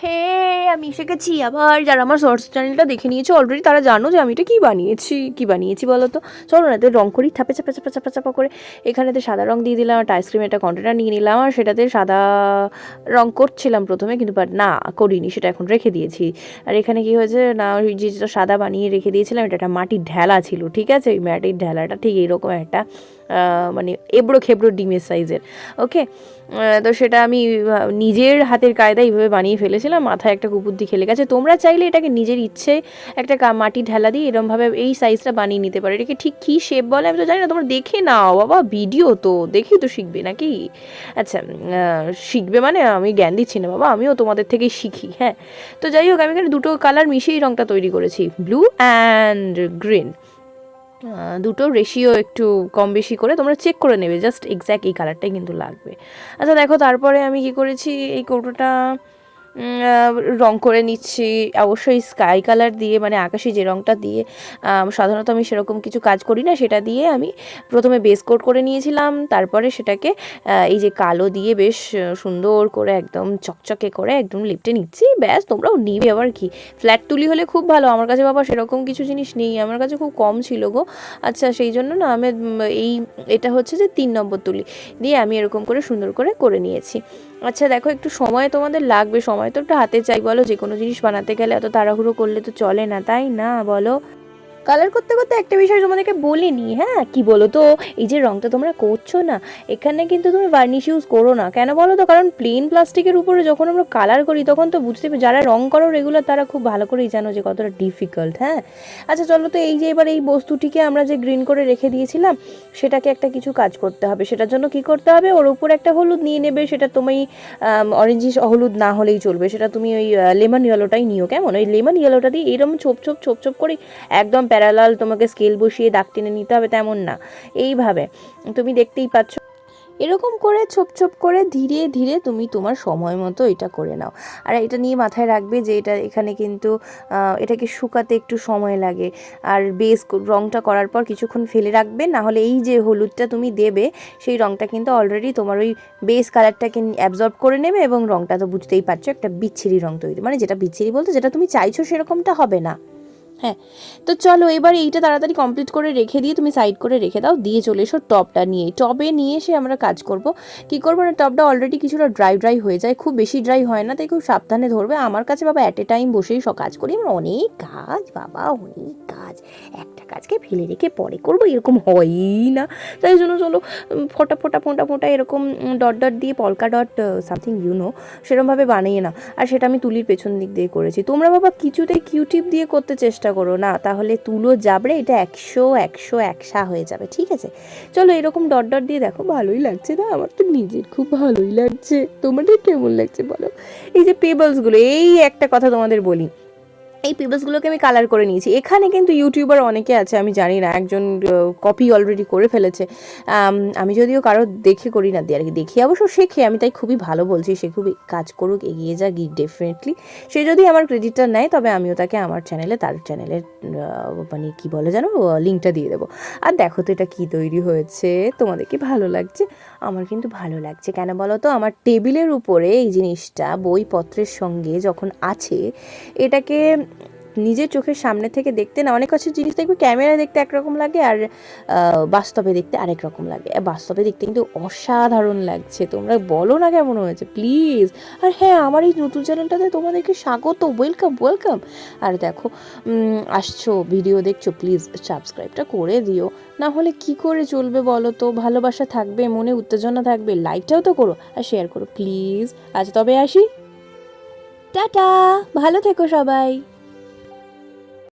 হে, আমি এসে গেছি আবার। যারা আমার শর্টস চ্যানেলটা দেখে নিয়েছো অলরেডি তারা জানো যে আমি এটা কী বানিয়েছি বলো তো। চলো না, এতে রং করি থাপে চাপা চাপা চাপা চাপা করে। এখানেতে সাদা রং দিয়ে দিলাম, একটা আইসক্রিমের একটা কন্টেনার নিয়ে নিলাম, আর সেটাতে সাদা রং করছিলাম প্রথমে, কিন্তু বাট না করিনি, সেটা এখন রেখে দিয়েছি। আর এখানে কি হয়েছে না, ওই যেটা সাদা বানিয়ে রেখে দিয়েছিলাম, এটা একটা মাটির ঢেলা ছিল, ঠিক আছে। ওই মাটির ঢেলাটা ঠিক এইরকম একটা মানে এবড়ো খেবড়ো ডিমের সাইজের, ওকে। তো সেটা আমি নিজের হাতের কায়দায় এইভাবে বানিয়ে ফেলেছিলাম, মাথায় একটা কুবুদ্ধি খেলে গেছে। তোমরা চাইলে এটাকে নিজের ইচ্ছে একটা মাটি ঢেলা দিয়ে এরমভাবে এই সাইজটা বানিয়ে নিতে পারো। এটাকে ঠিক কী শেপ বলে আমি তো জানি না, তোমরা দেখে নাও বাবা, ভিডিও তো দেখেই তো শিখবে নাকি। আচ্ছা, শিখবে মানে আমি জ্ঞান দিচ্ছি না বাবা, আমিও তোমাদের থেকেই শিখি, হ্যাঁ। তো যাই হোক, আমি এখানে দুটো কালার মিশিয়েই রঙটা তৈরি করেছি, ব্লু অ্যান্ড গ্রিন। দুটো রেশিও একটু কম বেশি করে তোমরা চেক করে নেবে, জাস্ট এক্স্যাক্ট এই কালারটাই কিন্তু লাগবে। আচ্ছা দেখো, তারপরে আমি কি করেছি, এই কৌটোটা রং করে নিচ্ছি, অবশ্যই স্কাই কালার দিয়ে, মানে আকাশি যে রঙটা দিয়ে সাধারণত আমি সেরকম কিছু কাজ করি না, সেটা দিয়ে আমি প্রথমে বেস কোট করে নিয়েছিলাম। তারপরে সেটাকে এই যে কালো দিয়ে বেশ সুন্দর করে একদম চকচকে করে একদম লিপটে নিচ্ছি, ব্যাস। তোমরাও নিবে আবার কি, ফ্ল্যাট তুলি হলে খুব ভালো। আমার কাছে বাবা সেরকম কিছু জিনিস নেই, আমার কাছে খুব কম ছিল গো। আচ্ছা, সেই জন্য না আমি এটা হচ্ছে যে 3 নম্বর তুলি দিয়ে আমি এরকম করে সুন্দর করে করে নিয়েছি। আচ্ছা দেখো, একটু সময় তোমাদের লাগবে, সময় তো একটু হাতে চাই বলো, যে কোনো জিনিস বানাতে গেলে এত তাড়াহুড়ো করলে তো চলে না, তাই না বলো। কালার করতে করতে একটা বিষয় তোমাদেরকে বলিনি, হ্যাঁ, কি বলো তো, এই যে রঙটা তোমরা করছো না, এখানে কিন্তু তুমি ভার্নিশ ইউজ করো না। কেন বলো তো, কারণ প্লেন প্লাস্টিকের উপরে যখন আমরা কালার করি তখন তো বুঝতে পারি, যারা রং করো রেগুলার তারা খুব ভালো করেই জানো যে কতটা ডিফিকাল্ট, হ্যাঁ। আচ্ছা চলো তো, এই যে এবার এই বস্তুটিকে আমরা যে গ্রিন করে রেখে দিয়েছিলাম, সেটাকে একটা কিছু কাজ করতে হবে। সেটার জন্য কি করতে হবে, ওর উপর একটা হলুদ নিয়ে নেবে, সেটা তুমি অরেঞ্জিশ হলুদ না হলেই চলবে, সেটা তুমি ওই লেমন ইয়েলোটাই নিও, কেমন। ওই লেমন ইয়েলোটা দিয়ে এরকম ছোপ ছোপ ছোপ ছোপ করে একদম প্যারালাল তোমাকে স্কেল বসিয়ে দাগ টেনে নিতে হবে তেমন না, এইভাবে তুমি দেখতেই পাচ্ছ, এরকম করে ছোপ ছোপ করে ধীরে ধীরে তুমি তোমার সময় মতো এটা করে নাও। আর এটা নিয়ে মাথায় রাখবে যে এটা এখানে কিন্তু এটাকে শুকাতে একটু সময় লাগে। আর বেস রঙটা করার পর কিছুক্ষণ ফেলে রাখবে, না হলে এই যে হলুদটা তুমি দেবে সেই রঙটা কিন্তু অলরেডি তোমার ওই বেস কালারটাকে অ্যাবজর্ব করে নেবে, এবং রঙটা তো বুঝতেই পারছো একটা বিচ্ছিরি রঙ তৈরি, মানে যেটা বিচ্ছিরি বলতে যেটা তুমি চাইছো সেরকমটা হবে না, হ্যাঁ। তো চলো এবার এইটা তাড়াতাড়ি কমপ্লিট করে রেখে দিয়ে তুমি সাইড করে রেখে দাও, দিয়ে চলে এসো টবটা নিয়ে। টবে নিয়ে এসে আমরা কাজ করব। কি করবো না, টবটা অলরেডি কিছুটা ড্রাই ড্রাই হয়ে যায়, খুব বেশি ড্রাই হয় না, তাই খুব সাবধানে ধরবে। আমার কাছে বাবা অ্যাট এ টাইম বসেই সব কাজ করি, আমার অনেক কাজ বাবা, অনেক কাজ, একটা কাজকে ফেলে রেখে পরে করবো এরকম হয়ই না। তাই জন্য চলো ফোঁটা ফোঁটা ফোঁটা ফোঁটা এরকম ডট ডট দিয়ে, পলকা ডট সামথিং সেরমভাবে বানিয়ে নাও। আর সেটা আমি তুলির পেছন দিক দিয়ে করেছি। তোমরা বাবা কিছুতে কিউটিপ দিয়ে করতে চেষ্টা করো না, তাহলে তুলো যাবড়ে এটা 100 হয়ে যাবে, ঠিক আছে। চলো এরকম ডট ডট দিয়ে দেখো, ভালোই লাগছে না, আমার তো নিজের খুব ভালোই লাগছে। তোমাদের কেমন লাগছে বলো। এই যে পেবলসগুলো, এই একটা কথা তোমাদের বলি, এই পেপারসগুলোকে আমি কালার করে নিয়েছি। এখানে কিন্তু ইউটিউবার অনেকে আছে, আমি জানি না, একজন কপি অলরেডি করে ফেলেছে। আমি যদিও কারো দেখে করি না, আর কি দেখি অবশ্য শেখে, আমি তাই খুবই ভালো বলছি, সে খুবই কাজ করুক, এগিয়ে যাক ডেফিনেটলি। সে যদি আমার ক্রেডিটটা নেয় তবে আমিও তাকে আমার চ্যানেলে, তার চ্যানেলের মানে কী বলে যেন, লিঙ্কটা দিয়ে দেবো। আর দেখো তো এটা কী তৈরি হয়েছে, তোমাদের কি ভালো লাগছে? আমার কিন্তু ভালো লাগছে। কেন বলো তো, আমার টেবিলের উপরে এই জিনিসটা বইপত্রের সঙ্গে যখন আছে, এটাকে নিজের চোখের সামনে থেকে দেখতে না, অনেক কিছু জিনিস দেখবে ক্যামেরায় দেখতে একরকম লাগে, আর বাস্তবে দেখতে আরেক রকম লাগে। বাস্তবে দেখতে কিন্তু অসাধারণ লাগছে, তোমরা বলো না কেমন হয়েছে প্লিজ। আর হ্যাঁ, আমার এই নতুন চ্যানেলটাতে তোমাদেরকে স্বাগত, ওয়েলকাম ওয়েলকাম। আর দেখো আসছো, ভিডিও দেখছো, প্লিজ সাবস্ক্রাইবটা করে দিও, না হলে কি করে চলবে বলো তো। ভালোবাসা থাকবে, মনে উত্তেজনা থাকবে, লাইকটাও তো করো আর শেয়ার করো প্লিজ। আজ তবে আসি, টাটা, ভালো থেকো সবাই।